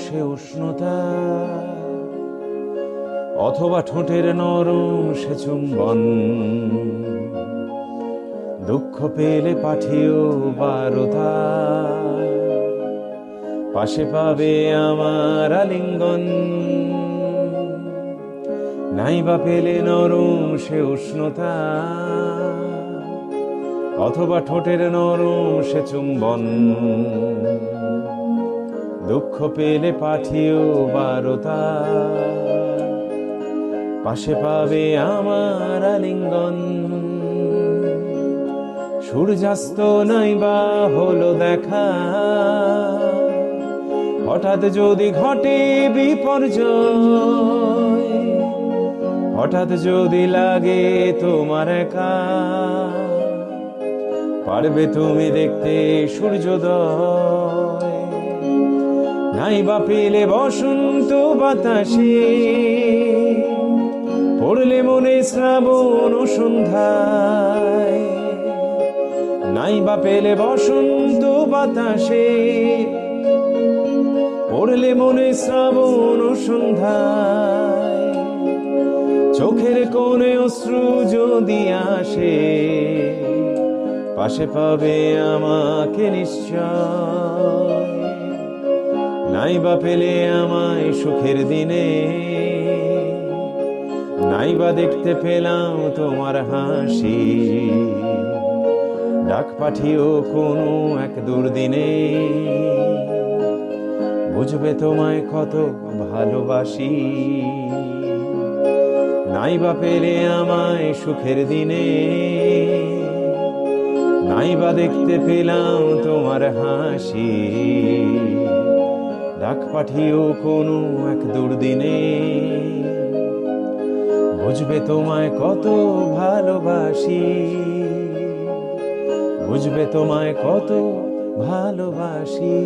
সে উষ্ণতা, অথবা ঠোঁটের নরম সে চুম্বন। দুঃখ পেলে পাঠিও বারতা, পাশে পাবে আমার আলিঙ্গন। নাইবা পেলে নরম সে উষ্ণতা, অথবা ঠোঁটের নরম সে চুম্বন। দুঃখ পেলে পাঠিও বারতা, পাশে পাবে আমার আলিঙ্গন। সূর্যাস্ত নাইবা হলো দেখা, হঠাৎ যদি ঘটে বিপর্যয়, হঠাৎ যদি লাগে তোমার একা, পারবে তুমি দেখতে সূর্যোদয়। নাইবা পেলে বসন্ত বাতাসে, পড়লে মনে শ্রাবণ সন্ধ্যায়। নাইবা পেলে বসন্ত বাতাসে, পড়লে মনে শ্রাবণ সন্ধ্যায়। চোখের কোণে অশ্রু যদি আসে, পাশে পাবে আমাকে নিশ্চয়। নাইবা পেলে আমায় সুখের দিনে, নাইবা দেখতে পেলাম তোমার হাসি। ডাক পাঠিও কোনো এক দুর্দিনে, বুঝবে তোমায় কত ভালোবাসি। নাইবা পেলে আমায় সুখের দিনে, নাইবা দেখতে পেলাম তোমার হাসি। ডাক পাঠিও কোনো এক দুর্দিনে, বুঝবে তোমায় কত ভালোবাসি। বুঝবে তোমায় কত ভালোবাসি।